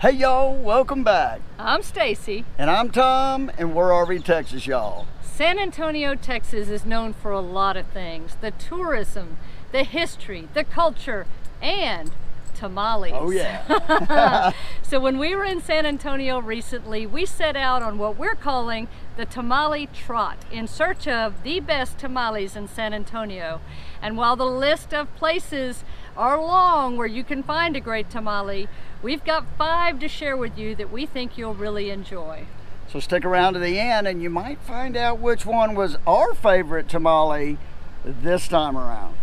Hey y'all, welcome back. I'm Stacy. And I'm Tom, and we're RV Texas, y'all. San Antonio, Texas is known for a lot of things. The tourism, the history, the culture, and tamales. Oh yeah. So when we were in San Antonio recently, we set out on what we're calling the tamale trot in search of the best tamales in San Antonio. And while the list of places are long where you can find a great tamale, we've got 5 to share with you that we think you'll really enjoy. So stick around to the end and you might find out which one was our favorite tamale this time around.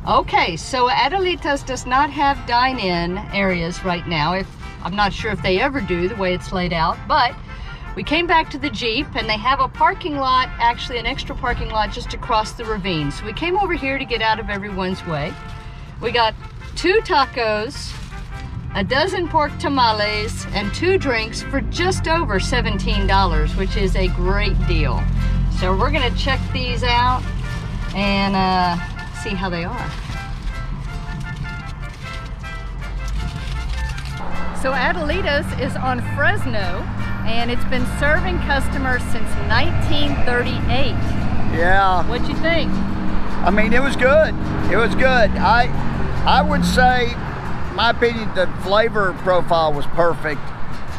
Okay, so Adelitas does not have dine-in areas right now. I'm not sure if they ever do, the way it's laid out, but we came back to the Jeep and they have a parking lot, actually an extra parking lot just across the ravine. So we came over here to get out of everyone's way. We got 2 tacos, a dozen pork tamales, and 2 drinks for just over $17, which is a great deal. So we're gonna check these out and see how they are. So Adelitas is on Fresno and it's been serving customers since 1938. Yeah. What'd you think? I mean, it was good. It was good. I would say, my opinion, the flavor profile was perfect.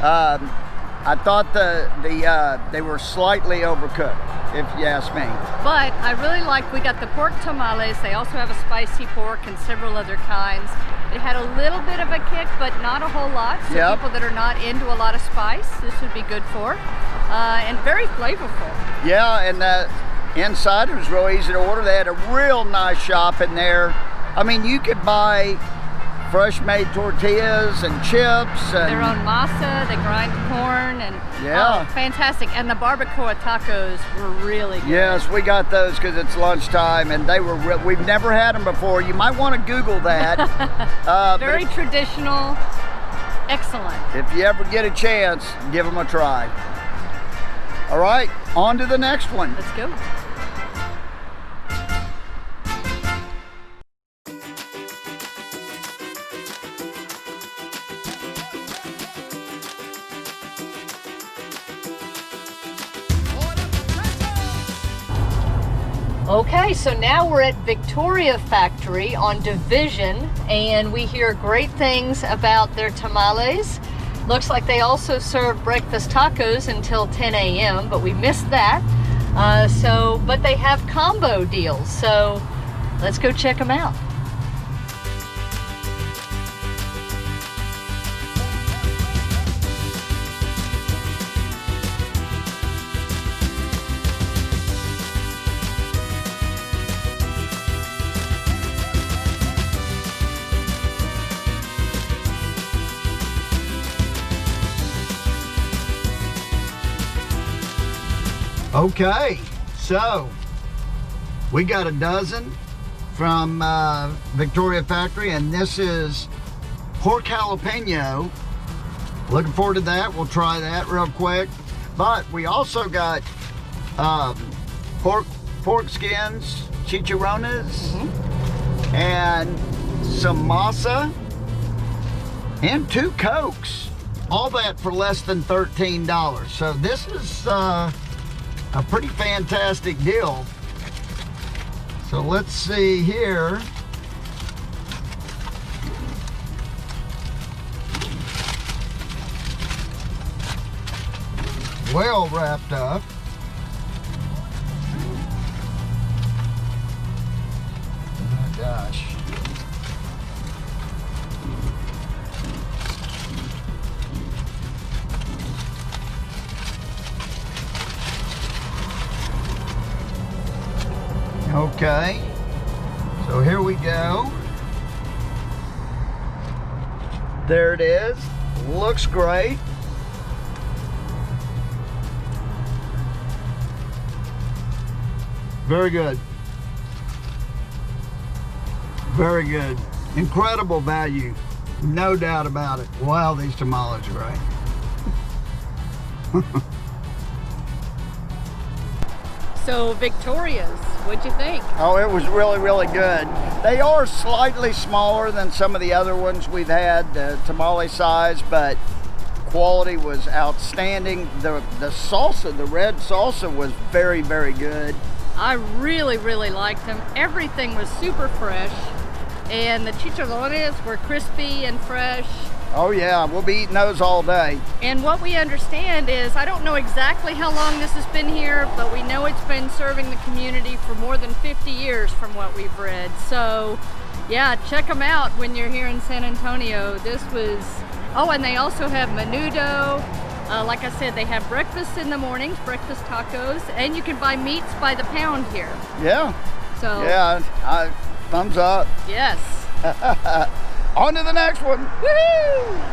I thought they were slightly overcooked, if you ask me. But I really liked, we got the pork tamales. They also have a spicy pork and several other kinds. It had a little bit of a kick, but not a whole lot. So Yep. people that are not into a lot of spice, this would be good for. And very flavorful. Yeah, and the inside it was real easy to order. They had a real nice shop in there. I mean, you could buy fresh made tortillas and chips and Their own masa, they grind corn, and Yeah. oh, fantastic. And the barbacoa tacos were really good. yes, we got those because it's lunchtime and they were we've never had them before. You might want to Google that. Very traditional, excellent. If you ever get a chance, give them a try. All right, on to the next one. Let's go. Okay, so now we're at Victoria Factory on Division, and we hear great things about their tamales. Looks like they also serve breakfast tacos until 10 a.m., but we missed that. But they have combo deals, so let's go check them out. Okay, so we got a dozen from Victoria Factory, and this is pork jalapeno. Looking forward to that. We'll try that real quick. But we also got pork skins, chicharrones, and some masa, and 2 Cokes. All that for less than $13. So this is a pretty fantastic deal. So let's see here. Well wrapped up. Oh my gosh. Okay, so here we go. There it is. Looks great. Very good. Very good. Incredible value. No doubt about it. Wow, these tamales are great. So Victoria's, what'd you think? Oh, it was really, really good. They are slightly smaller than some of the other ones we've had, the tamale size, but quality was outstanding. The salsa, the red salsa was very, very good. I really, really liked them. Everything was super fresh, and the chicharrones were crispy and fresh. Oh yeah, we'll be eating those all day. And what we understand is, I don't know exactly how long this has been here, but we know it's been serving the community for more than 50 years from what we've read. So yeah, check them out when you're here in San Antonio. This was, oh, and they also have menudo. Like I said, they have breakfast in the mornings, breakfast tacos, and you can buy meats by the pound here. Yeah. So yeah, thumbs up. Yes. On to the next one. Woohoo!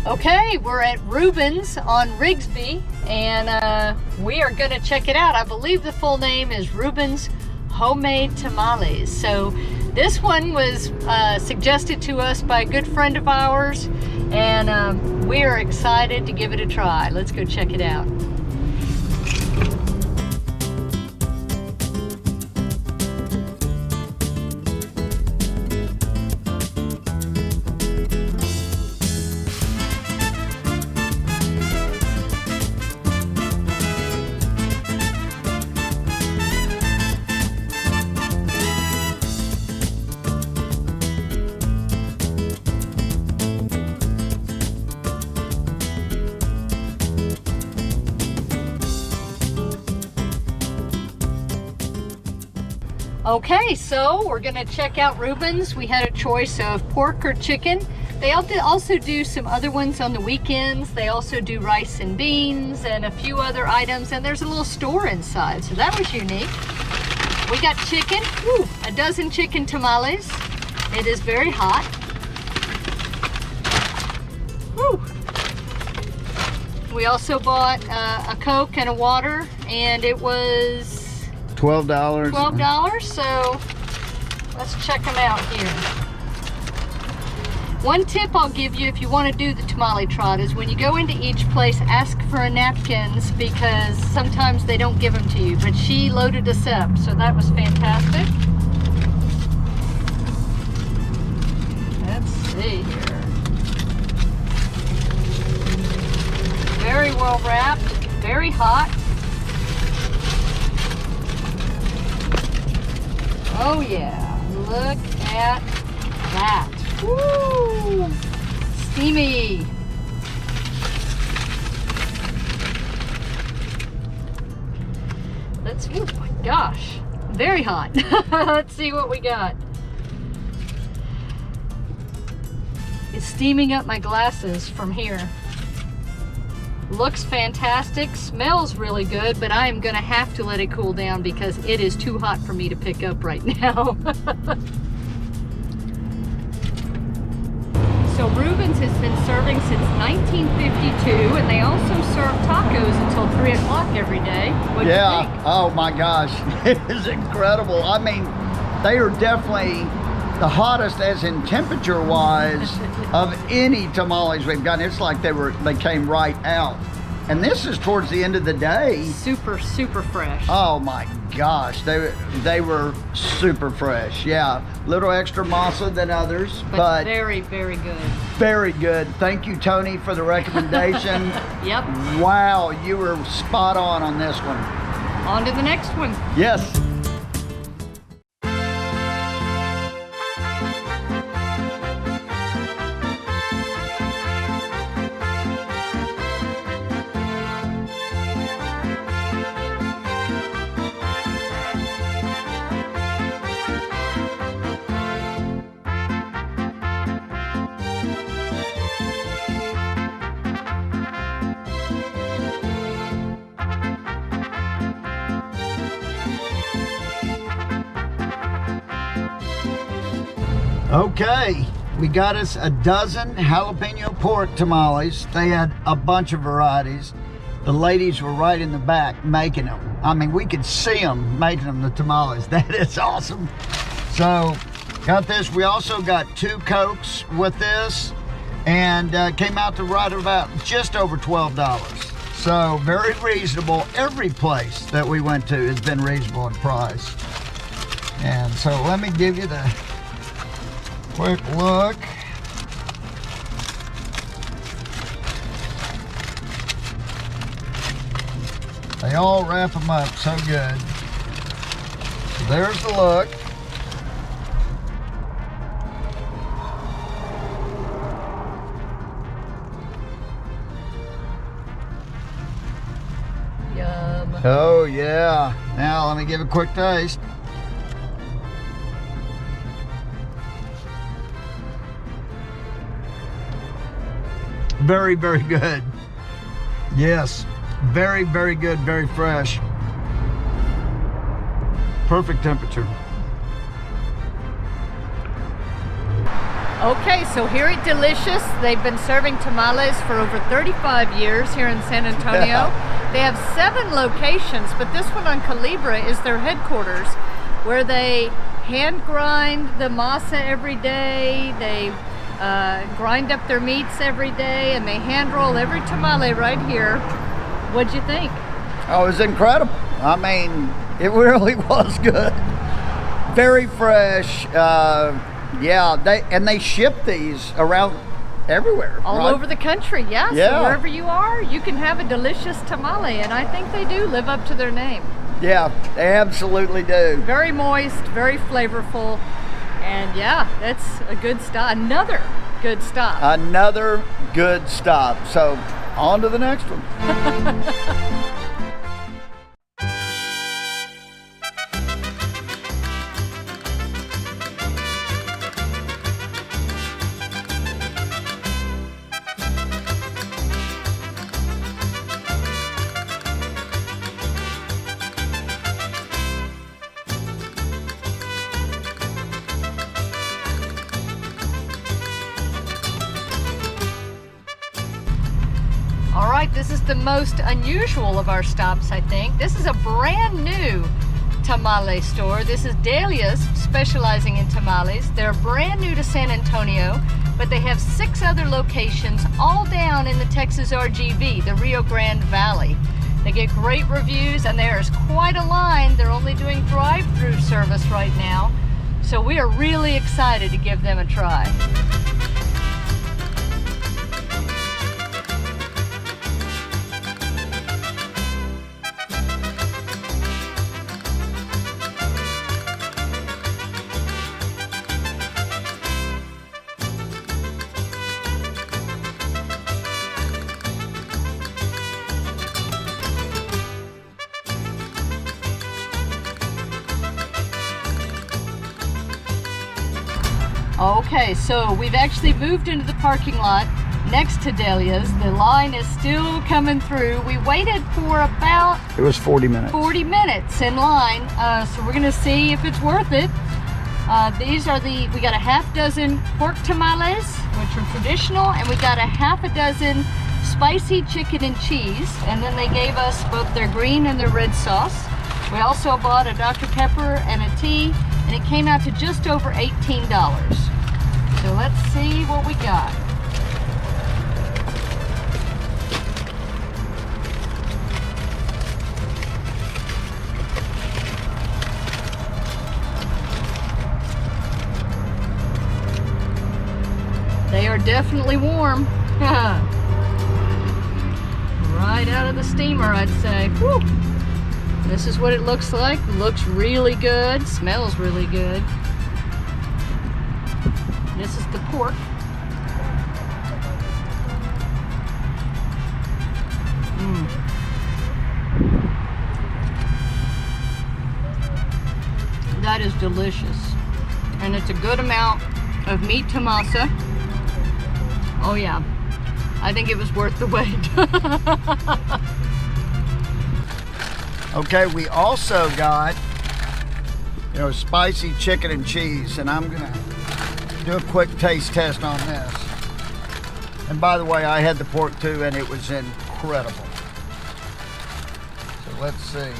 Okay, we're at Rubens on Rigsby, and we are going to check it out. I believe the full name is Rubens Homemade Tamales. So this one was suggested to us by a good friend of ours, and we are excited to give it a try. Let's go check it out. Okay, so we're gonna check out Rubens. We had a choice of pork or chicken. They also do some other ones on the weekends. They also do rice and beans and a few other items, and there's a little store inside, so that was unique. We got chicken, a dozen chicken tamales. It is very hot. Woo. We also bought a Coke and a water, and it was $12. $12, so let's check them out here. One tip I'll give you if you want to do the tamale trot is when you go into each place, ask for napkins, because sometimes they don't give them to you. But she loaded us up, so that was fantastic. Let's see here. Very well wrapped, very hot. Oh yeah, look at that. Woo! Steamy. Oh my gosh, very hot. Let's see what we got. It's steaming up my glasses from here. Looks fantastic, smells really good, but I am gonna have to let it cool down because it is too hot for me to pick up right now. So Rubens has been serving since 1952, and they also serve tacos until 3 o'clock every day. What do you think? Oh my gosh, it is incredible. I mean, they are definitely the hottest, as in temperature wise, of any tamales we've gotten. It's like they came right out. And this is towards the end of the day. Super, super fresh. Oh my gosh, they were super fresh. Yeah, little extra masa than others, but very, very good. Very good. Thank you, Tony, for the recommendation. Yep. Wow, you were spot on this one. On to the next one. Yes. Okay, we got us a dozen jalapeno pork tamales. They had a bunch of varieties. the ladies were right in the back making them. I mean, we could see them making them, the tamales. That is awesome. So, got this. We also got 2 Cokes with this, and came out to right about just over $12. So, very reasonable. Every place that we went to has been reasonable in price. And so, let me give you the quick look. They all wrap them up so good. So there's the look. Yum. Oh yeah. Now let me give a quick taste. Very, very good. Yes. Very, very good, very fresh. Perfect temperature. Okay, so here at Delicious, they've been serving tamales for over 35 years here in San Antonio. They have 7 locations, but this one on Culebra is their headquarters, where they hand grind the masa every day. They grind up their meats every day, and they hand roll every tamale right here. What'd you think? Oh, it was incredible. I mean, it really was good. Very fresh. Yeah, they ship these around everywhere. All right? over the country, yeah. Yeah. So wherever you are, you can have a delicious tamale, and I think they do live up to their name. Yeah, they absolutely do. Very moist, very flavorful, and yeah, that's a good stop. Another good stop. Another good stop. So, on to the next one. All right, this is the most unusual of our stops, I think. This is a brand new tamale store. This is Dahlias, specializing in tamales. They're brand new to San Antonio, but they have 6 other locations all down in the Texas RGV, the Rio Grande Valley. They get great reviews, and there's quite a line. They're only doing drive-through service right now, so we are really excited to give them a try. Okay, so we've actually moved into the parking lot next to Dahlias. The line is still coming through. We waited for about It was 40 minutes. 40 minutes in line, so we're gonna see if it's worth it. We got a half dozen pork tamales, which are traditional, and we got a half a dozen spicy chicken and cheese, and then they gave us both their green and their red sauce. We also bought a Dr. Pepper and a tea, and it came out to just over $18. So let's see what we got. They are definitely warm. Right out of the steamer, I'd say. Whew. This is what it looks like. It looks really good. Smells really good. This is the pork. That is delicious. And it's a good amount of meat to masa. Oh yeah, I think it was worth the wait. Okay, we also got, spicy chicken and cheese, and I'm gonna do a quick taste test on this. And by the way, I had the pork too, and it was incredible. let's see.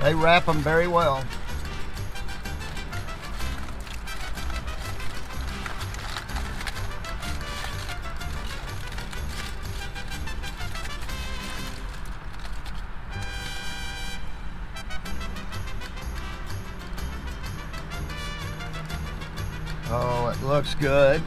They wrap them very well. Oh, it looks good.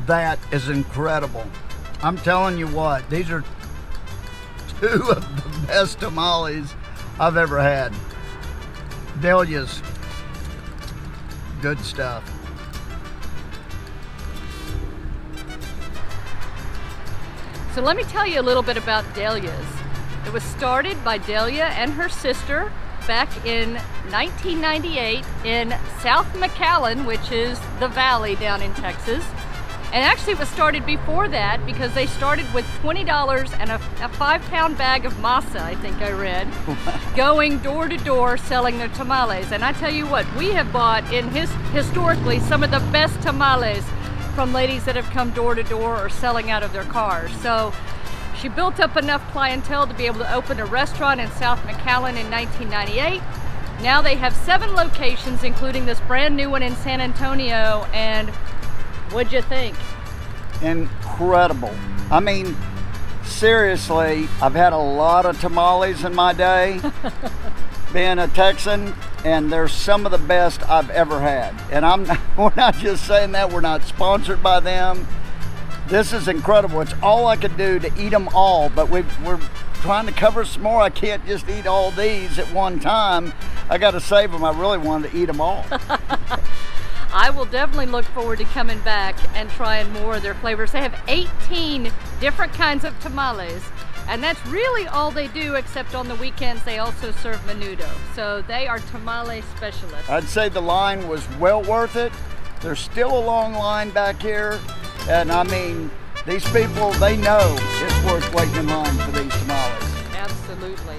That is incredible. I'm telling you what, these are two of the best tamales I've ever had. Dahlias, good stuff. So let me tell you a little bit about Dahlias. It was started by Dahlia and her sister back in 1998 in South McAllen, which is the valley down in Texas. And actually it was started before that because they started with $20 and a 5-pound bag of masa, I think I read, going door to door selling their tamales. And I tell you what, we have bought historically some of the best tamales from ladies that have come door to door or selling out of their cars. So she built up enough clientele to be able to open a restaurant in South McAllen in 1998. Now they have 7 locations, including this brand new one in San Antonio. And what'd you think? Incredible. I mean, seriously, I've had a lot of tamales in my day, being a Texan, and they're some of the best I've ever had. And we're not just saying that, we're not sponsored by them. This is incredible. It's all I could do to eat them all, but we're trying to cover some more. I can't just eat all these at one time. I got to save them. I really wanted to eat them all. I will definitely look forward to coming back and trying more of their flavors. They have 18 different kinds of tamales, and that's really all they do, except on the weekends they also serve menudo. So they are tamale specialists. I'd say the line was well worth it. There's still a long line back here, and I mean, these people, they know it's worth waiting in line for these tamales. Absolutely.